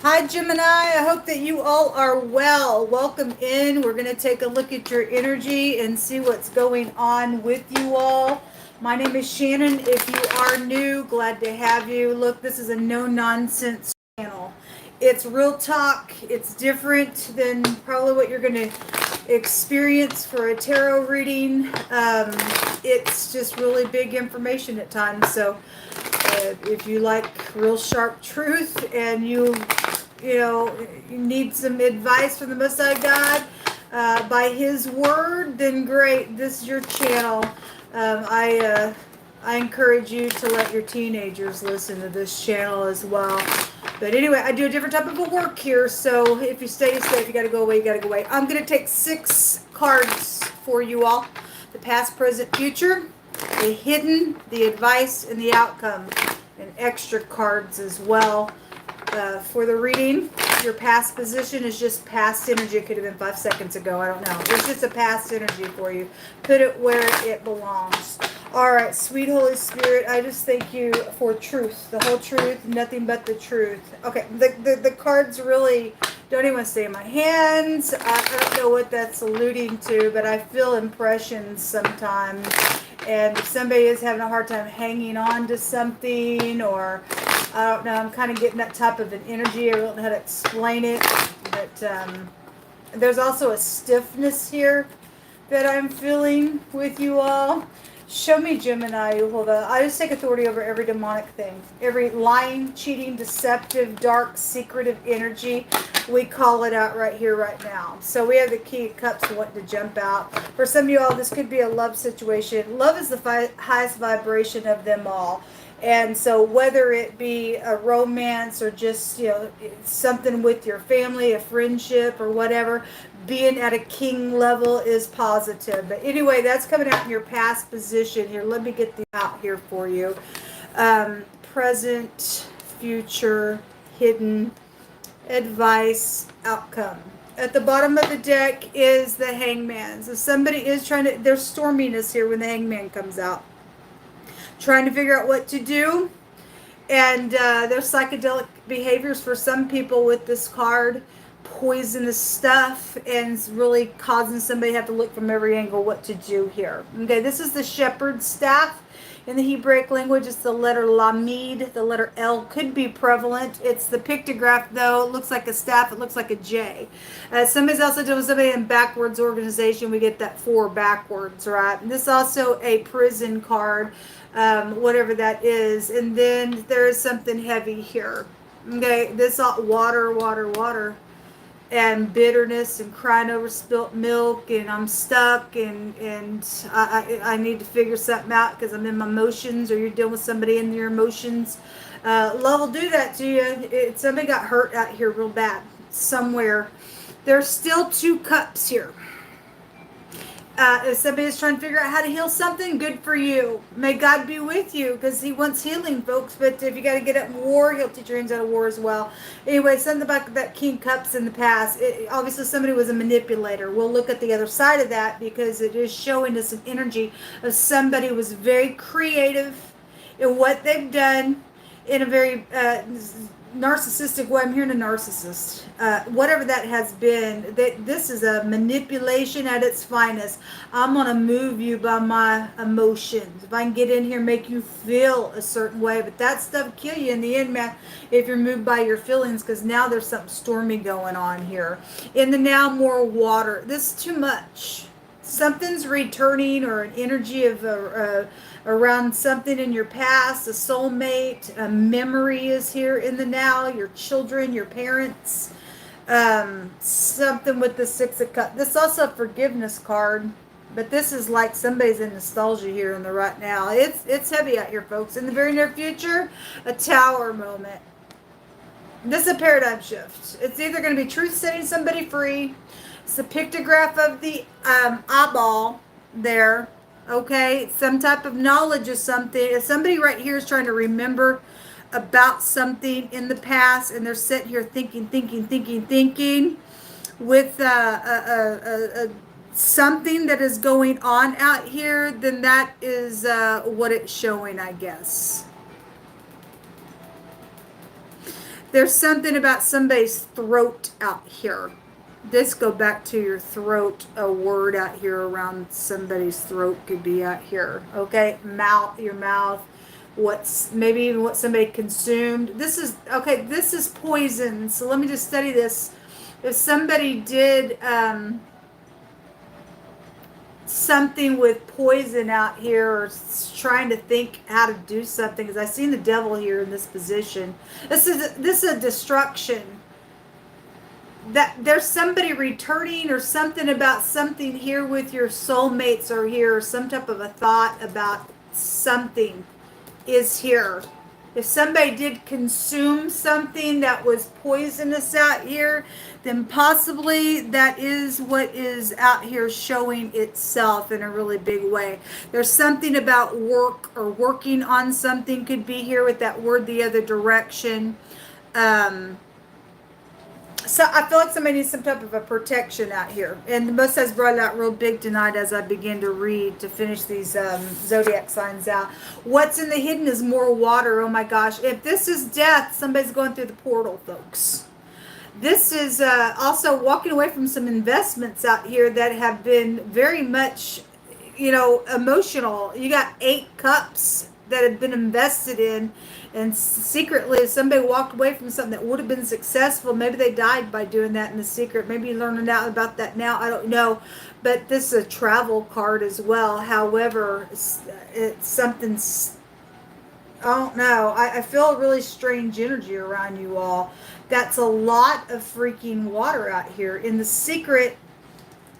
Hi, Gemini. I hope that you all are well. Welcome in. We're going to take a look at your energy and see what's going on with you all. My name is Shannon. If you are new, glad to have you. Look, this is a no-nonsense channel. It's real talk. It's different than probably what you're going to experience for a tarot reading. It's just really big information at times. So if you like real sharp truth and you need some advice from the Most High God by His Word, then great. This is your channel. I encourage you to let your teenagers listen to this channel as well. But anyway, I do a different type of a work here, so if you stay, you stay. If you got to go away, you got to go away. I'm going to take 6 cards for you all. The past, present, future, the hidden, the advice, and the outcome. And extra cards as well. For the reading, your past position is just past energy. It could have been 5 seconds ago. I don't know. It's just a past energy for you. Put it where it belongs. All right, sweet Holy Spirit, I just thank you for truth, the whole truth, nothing but the truth. Okay, the cards really don't even stay in my hands. I don't know what that's alluding to, but I feel impressions sometimes. And if somebody is having a hard time hanging on to something, or I don't know, I'm kind of getting that type of an energy. I don't know how to explain it, but there's also a stiffness here that I'm feeling with you all. Show me, Gemini. Hold on. I just take authority over every demonic thing. Every lying, cheating, deceptive, dark, secretive energy. We call it out right here, right now. So we have the King of Cups wanting to jump out. For some of you all, this could be a love situation. Love is the highest vibration of them all. And so whether it be a romance or just, something with your family, a friendship or whatever, being at a king level is positive. But anyway, that's coming out in your past position here. Let me get the out here for you. Present, future, hidden, advice, outcome. At the bottom of the deck is the Hangman. So somebody is there's storminess here when the Hangman comes out. Trying to figure out what to do. And there's psychedelic behaviors for some people with this card. Poisonous stuff, and it's really causing somebody to have to look from every angle what to do here. Okay, this is the shepherd's staff. In the Hebraic language, it's the letter Lamed. The letter L could be prevalent. It's the pictograph, though. It looks like a staff. It looks like a J. Somebody's also doing somebody in backwards organization. We get that 4 backwards, right? And this is also a prison card, whatever that is. And then there is something heavy here. Okay, this all water. And bitterness and crying over spilt milk, and I'm stuck, and I need to figure something out because I'm in my emotions, or you're dealing with somebody in your emotions. Love will do that to you. Somebody got hurt out here real bad somewhere. There's still 2 cups here. If somebody is trying to figure out how to heal something, good for you. May God be with you, because He wants healing, folks. But if you got to get up in war, He'll teach your hands out of war as well. Anyway, something about that King Cups in the past. Obviously, somebody was a manipulator. We'll look at the other side of that, because it is showing us an energy of somebody who was very creative in what they've done in a very narcissistic way. I'm hearing a narcissist. Whatever that has been, this is a manipulation at its finest. I'm going to move you by my emotions. If I can get in here, make you feel a certain way. But that stuff kill you in the end, man, if you're moved by your feelings, because now there's something stormy going on here. In the now, more water. This is too much. Something's returning, or an energy of around something in your past, a soulmate, a memory is here in the now, your children, your parents, something with the 6 of Cups. This is also a forgiveness card, but this is like somebody's in nostalgia here in the right now. It's heavy out here, folks. In the very near future, a Tower moment. This is a paradigm shift. It's either going to be truth setting somebody free. It's the pictograph of the eyeball there. Okay, some type of knowledge of something. If somebody right here is trying to remember about something in the past, and they're sitting here thinking with something that is going on out here, then that is what it's showing, I guess. There's something about somebody's throat out here. This go back to your throat, a word out here around somebody's throat could be out here. Okay, mouth, your mouth, what's maybe even what somebody consumed. This is okay, this is poison. So let me just study this. If somebody did something with poison out here, or trying to think how to do something, because I seen the devil here in this position. This is a destruction. That there's somebody returning, or something about something here with your soulmates are here, or some type of a thought about something is here. If somebody did consume something that was poisonous out here, then possibly that is what is out here showing itself in a really big way. There's something about work or working on something could be here with that word the other direction. So I feel like somebody needs some type of a protection out here. And the Most High's brought it out real big tonight as I begin to read to finish these zodiac signs out. What's in the hidden is more water. Oh my gosh. If this is death, somebody's going through the portal, folks. This is also walking away from some investments out here that have been very much, emotional. You got 8 cups that have been invested in, and secretly if somebody walked away from something that would have been successful, maybe they died by doing that in the secret. Maybe you're learning out about that now, I don't know. But this is a travel card as well. However, it's something, I don't know, I feel a really strange energy around you all. That's a lot of freaking water out here. In the secret,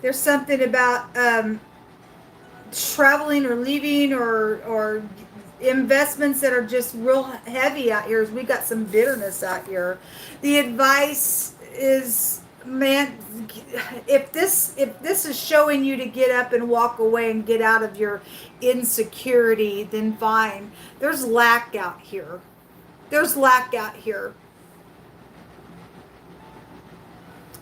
there's something about traveling or leaving, or investments that are just real heavy out here. We got some bitterness out here. The advice is, man, if this is showing you to get up and walk away and get out of your insecurity, then fine. There's lack out here. There's lack out here.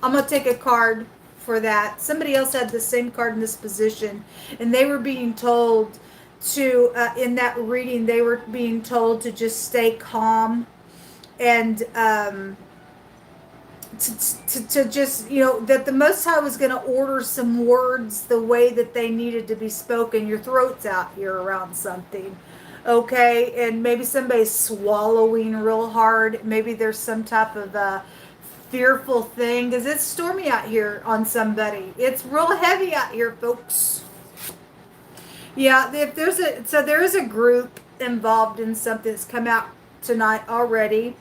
I'm going to take a card for that. Somebody else had the same card in this position, and they were being told to, in that reading, they were being told to just stay calm and to just, that the Most High was going to order some words the way that they needed to be spoken. Your throat's out here around something. Okay, and maybe somebody's swallowing real hard. Maybe there's some type of fearful thing, because it's stormy out here on somebody. It's real heavy out here, folks. Yeah, if there is a group involved in something that's come out tonight already.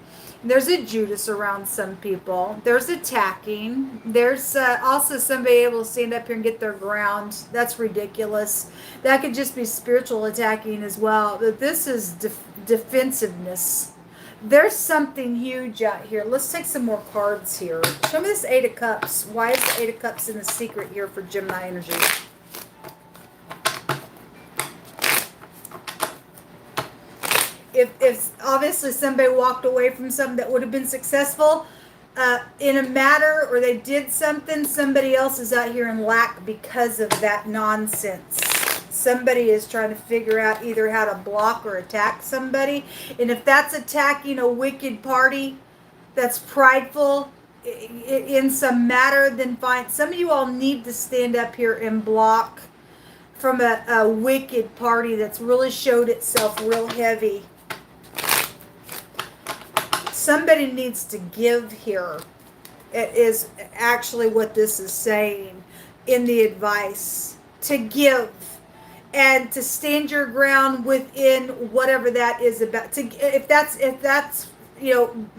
There's a Judas around some people. There's attacking. There's also somebody able to stand up here and get their ground. That's ridiculous. That could just be spiritual attacking as well. But this is defensiveness. There's something huge out here. Let's take some more cards here. Show me this 8 of Cups. Why is the 8 of Cups in the secret here for Gemini energy? If obviously somebody walked away from something that would have been successful in a matter, or they did something, somebody else is out here in lack because of that nonsense. Somebody is trying to figure out either how to block or attack somebody. And if that's attacking a wicked party that's prideful in some matter, then fine. Some of you all need to stand up here and block from a wicked party that's really showed itself real heavy. Somebody needs to give here. It is actually what this is saying in the advice. To give and to stand your ground within whatever that is about. If that's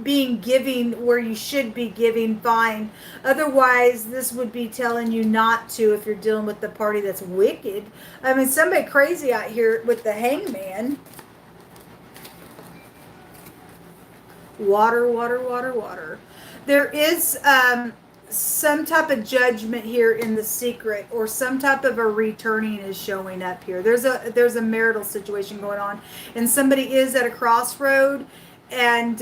being giving where you should be giving, fine. Otherwise, this would be telling you not to if you're dealing with the party that's wicked. I mean, somebody crazy out here with the Hangman. Water, water, water, water. There is some type of judgment here in the secret, or some type of a returning is showing up here. There's a marital situation going on, and somebody is at a crossroad. And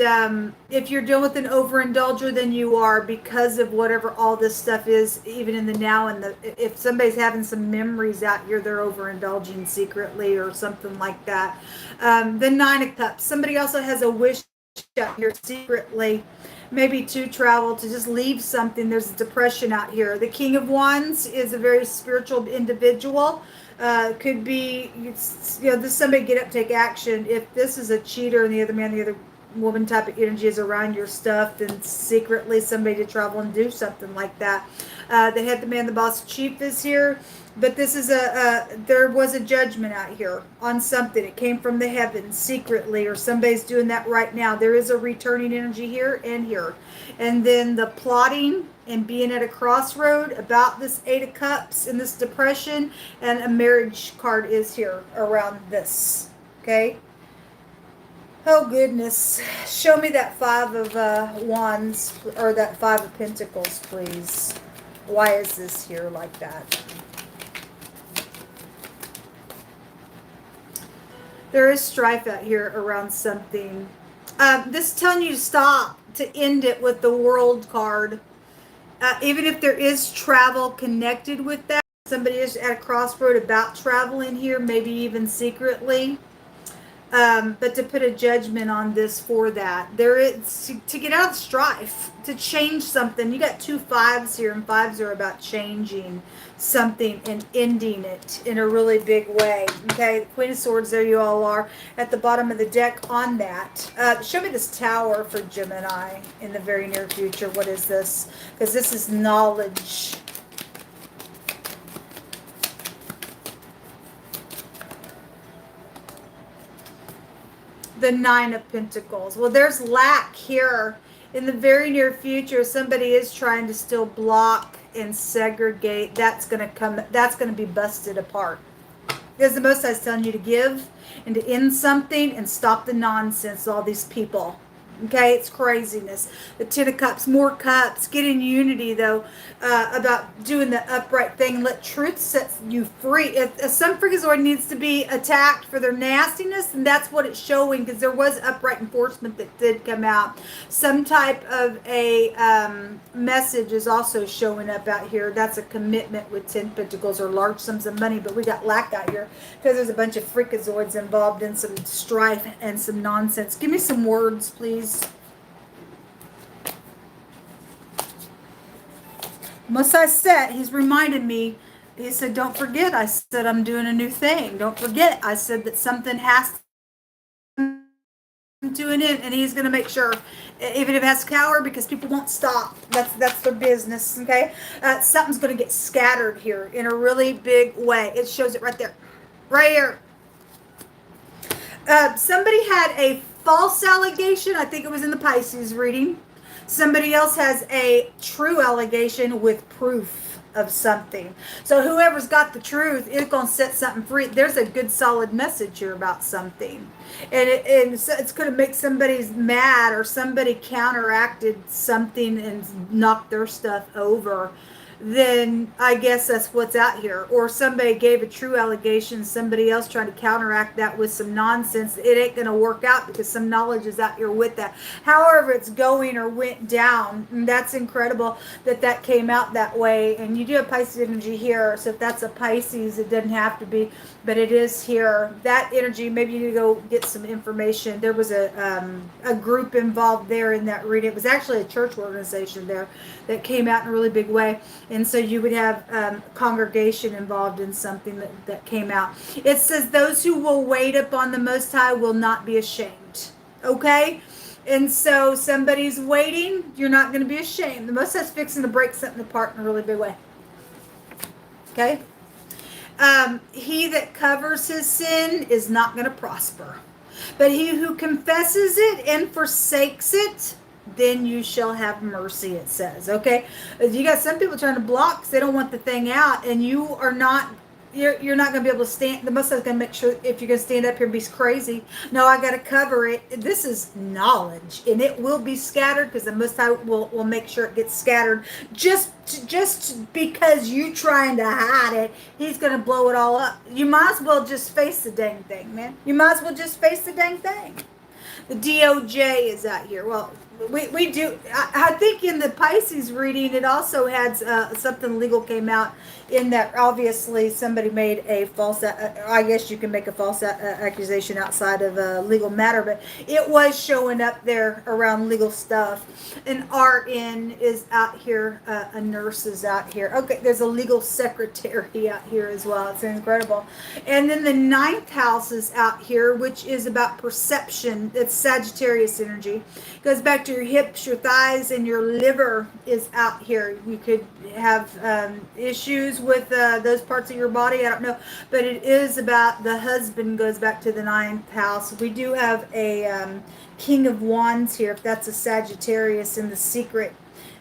if you're dealing with an overindulger, then you are, because of whatever all this stuff is, even in the now. And if somebody's having some memories out here, they're overindulging secretly or something like that. The 9 of Cups. Somebody also has a wish out here secretly, maybe to travel, to just leave something. There's a depression out here. The King of Wands is a very spiritual individual. Could be, this somebody get up, take action. If this is a cheater and the other man, the other woman type of energy is around your stuff, then secretly somebody to travel and do something like that. The head, the man, the boss, chief is here. But this is there was a judgment out here on something. It came from the heavens secretly, or somebody's doing that right now. There is a returning energy here and here. And then the plotting and being at a crossroad about this Eight of Cups and this depression, and a marriage card is here around this. Okay? Oh, goodness. Show me that Five of Wands, or that Five of Pentacles, please. Why is this here like that? There is strife out here around something. This is telling you to stop, to end it with the World card. Even if there is travel connected with that, somebody is at a crossroad about traveling here, maybe even secretly. But to put a judgment on this for that. There is, to get out of strife, to change something. You got 2 5s here, and 5s are about changing something and ending it in a really big way. Okay, the Queen of Swords, there you all are at the bottom of the deck on that. Show me this Tower for Gemini in the very near future. What is this? Because this is knowledge. The Nine of Pentacles. Well, there's lack here in the very near future. Somebody is trying to still block and segregate. That's going to come. That's going to be busted apart. Because the Most High is telling you to give and to end something and stop the nonsense. All these people. Okay, it's craziness. The Ten of Cups, more cups. Get in unity, though, about doing the upright thing. Let truth set you free. If some freakazoid needs to be attacked for their nastiness, and that's what it's showing, because there was upright enforcement that did come out. Some type of a message is also showing up out here. That's a commitment with 10 Pentacles or large sums of money, but we got lack out here because there's a bunch of freakazoids involved in some strife and some nonsense. Give me some words, please. Most I said, he's reminded me, he said, don't forget, I said, I'm doing a new thing. Don't forget, I said that something has to doing it, and he's going to make sure, even if it has to cower, because people won't stop. That's their business, okay? Something's going to get scattered here in a really big way. It shows it right there. Right here. Somebody had a false allegation. I think it was in the Pisces reading. Somebody else has a true allegation with proof of something. So whoever's got the truth is going to set something free. There's a good solid message here about something. And it's going to make somebody mad, or somebody counteracted something and knocked their stuff over. Then I guess that's what's out here. Or somebody gave a true allegation, somebody else trying to counteract that with some nonsense. It ain't going to work out because some knowledge is out here with that. However it's going or went down, and that's incredible that that came out that way. And you do have Pisces energy here, so if that's a Pisces, it doesn't have to be, but it is here. That energy, maybe you need to go get some information. There was a group involved there in that reading. It was actually a church organization there that came out in a really big way. And so you would have congregation involved in something that came out. It says those who will wait upon the Most High will not be ashamed. Okay? And so somebody's waiting. You're not going to be ashamed. The Most High's fixing to break something apart in a really big way. Okay? He that covers his sin is not going to prosper. But he who confesses it and forsakes it, then you shall have mercy, it says. Okay, you got some people trying to block because they don't want the thing out, and you are not, you're not going to be able to stand. The Most High is going to make sure, if you're going to stand up here and be crazy, no, I got to cover it. This is knowledge, and it will be scattered, because the Most High will make sure it gets scattered. Just because you trying to hide it, he's going to blow it all up. You might as well just face the dang thing, man. You might as well just face the dang thing. The DOJ is out here. Well, we do. I think in the Pisces reading, it also had something legal came out in that obviously somebody made a false. I guess you can make a false accusation outside of a legal matter, but it was showing up there around legal stuff. An RN is out here. A nurse is out here. Okay, there's a legal secretary out here as well. It's incredible. And then the ninth house is out here, which is about perception. It's Sagittarius energy. Goes back to your hips, your thighs, and your liver is out here. You could have issues with those parts of your body. I don't know. But it is about the husband, goes back to the ninth house. We do have a King of Wands here, if that's a Sagittarius in the secret.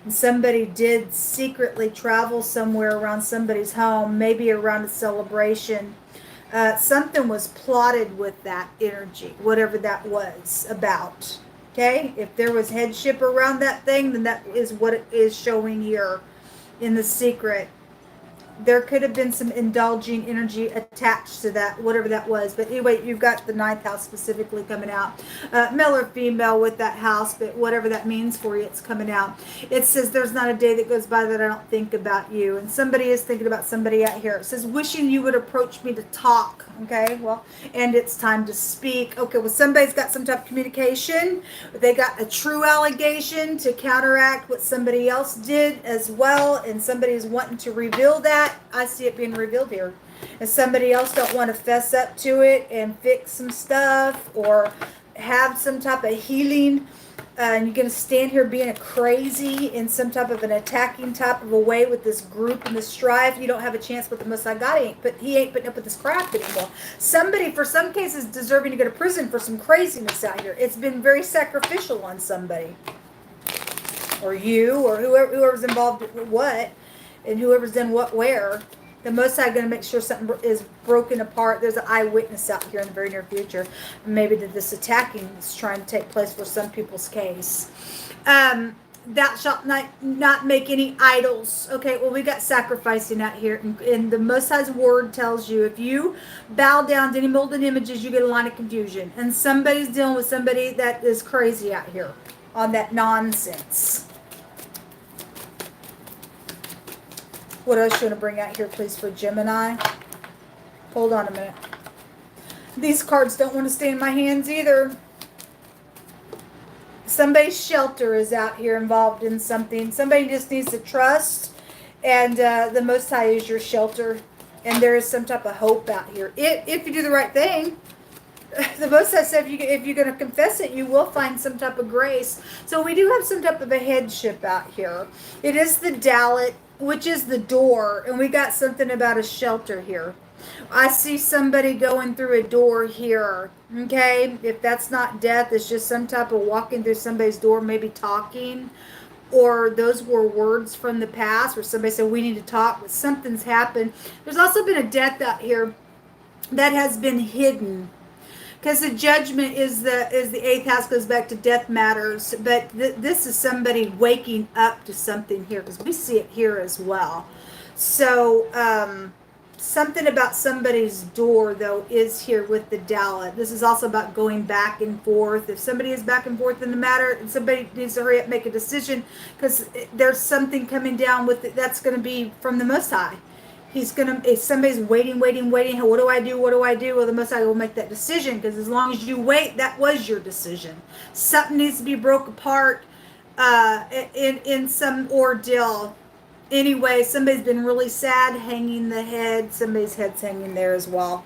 And somebody did secretly travel somewhere around somebody's home, maybe around a celebration. Something was plotted with that energy, whatever that was about. Okay, if there was headship around that thing, then that is what it is showing here in the secret. There could have been some indulging energy attached to that, whatever that was. But anyway, you've got the ninth house specifically coming out. Male or female with that house, but whatever that means for you, it's coming out. It says there's not a day that goes by that I don't think about you. And somebody is thinking about somebody out here. It says wishing you would approach me to talk. Okay, well, and it's time to speak. Okay, well, somebody's got some type of communication. They got a true allegation to counteract what somebody else did as well. And somebody's wanting to reveal that. I see it being revealed here. And somebody else don't want to fess up to it and fix some stuff or have some type of healing. And you're going to stand here being a crazy in some type of an attacking type of a way with this group and this strife. You don't have a chance with the Most High God. He ain't putting up with this crap anymore. Somebody, for some cases, deserving to go to prison for some craziness out here. It's been very sacrificial on somebody. Or you, or whoever's involved with what. And whoever's done what where, the Most High going to make sure something is broken apart. There's an eyewitness out here in the very near future. Maybe that this attacking is trying to take place for some people's case. Thou shalt not make any idols. Okay, well, we got sacrificing out here. And the Most High's word tells you if you bow down to any molded images, you get a line of confusion. And somebody's dealing with somebody that is crazy out here on that nonsense. What else you want to bring out here, please, for Gemini? Hold on a minute. These cards don't want to stay in my hands either. Somebody's shelter is out here involved in something. Somebody just needs to trust. And the Most High is your shelter. And there is some type of hope out here. If you do the right thing. The Most High said if you're going to confess it, you will find some type of grace. So we do have some type of a headship out here. It is the Dalit, which is the door, and we got something about a shelter here. I see somebody going through a door here, okay? If that's not death, it's just some type of walking through somebody's door, maybe talking, or those were words from the past where somebody said, we need to talk, but something's happened. There's also been a death out here that has been hidden. Because the judgment is the eighth house, goes back to death matters. But this is somebody waking up to something here. Because we see it here as well. So something about somebody's door, though, is here with the Dalit. This is also about going back and forth. If somebody is back and forth in the matter, and somebody needs to hurry up and make a decision. Because there's something coming down with it that's going to be from the Most High. If somebody's waiting, what do I do? Well, the Most High will make that decision, because as long as you wait, that was your decision. Something needs to be broke apart in some ordeal. Anyway, somebody's been really sad, hanging the head. Somebody's head's hanging there as well.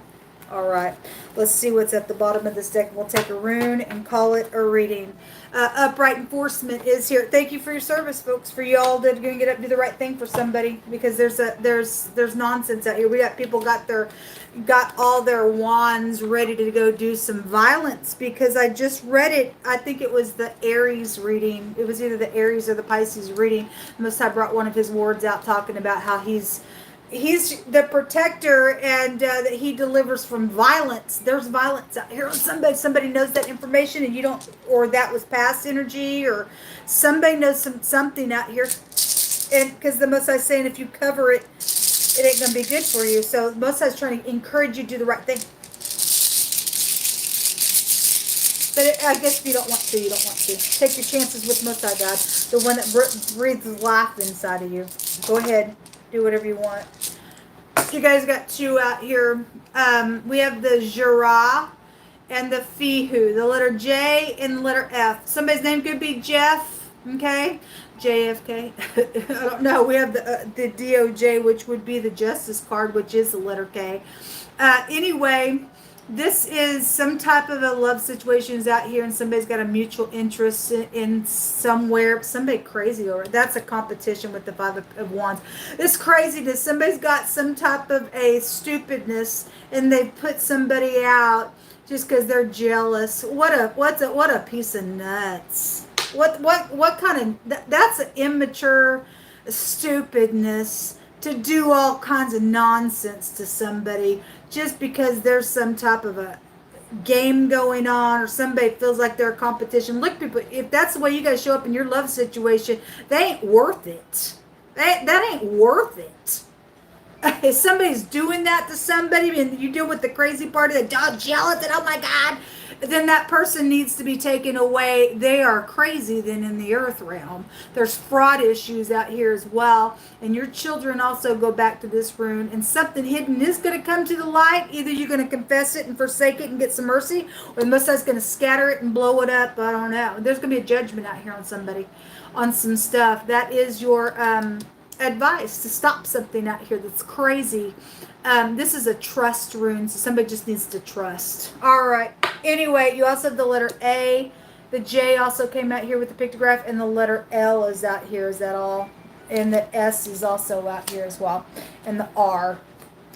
All right, let's see what's at the bottom of this deck. We'll take a rune and call it a reading. Upright enforcement is here. Thank you for your service, folks. For y'all that are going to get up and do the right thing for somebody, because there's nonsense out here. We got people got all their wands ready to go do some violence, because I just read it. I think it was the Aries reading. It was either the Aries or the Pisces reading. Most High brought one of his wards out talking about how he's the protector, and that he delivers from violence. There's violence out here. Somebody knows that information, and you don't, or that was past energy, or somebody knows something out here. And because the Most High is saying if you cover it, it ain't going to be good for you. So the Most High is trying to encourage you to do the right thing. But I guess if you don't want to, you don't want to. Take your chances with Most High God, the one that breathes life inside of you. Go ahead, do whatever you want. You guys got two out here. We have the Jira and the Fihu, the letter J and the letter F. Somebody's name could be Jeff, okay? JFK. I don't know. We have the DOJ, which would be the Justice card, which is the letter K. Anyway, this is some type of a love situation is out here, and somebody's got a mutual interest in somewhere. Somebody crazy over it. That's a competition with the Five of Wands. This craziness. Somebody's got some type of a stupidness, and they've put somebody out just because they're jealous. What a piece of nuts. What kind of, that's an immature stupidness to do all kinds of nonsense to somebody just because there's some type of a game going on, or somebody feels like they're a competition. Look, people, if that's the way you guys show up in your love situation, they ain't worth it. That ain't worth it. If somebody's doing that to somebody and you deal with the crazy part of the dog jealous and oh my God, then that person needs to be taken away. They are crazy then in the earth realm. There's fraud issues out here as well. And your children also go back to this rune, and something hidden is going to come to the light. Either you're going to confess it and forsake it and get some mercy, or the Most High is going to scatter it and blow it up. I don't know. There's going to be a judgment out here on somebody, on some stuff. That is your advice to stop something out here that's crazy. This is a trust rune, so somebody just needs to trust. All right. Anyway, you also have the letter A. The J also came out here with the pictograph, and the letter L is out here. Is that all? And the S is also out here as well. And the R.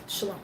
Shalom.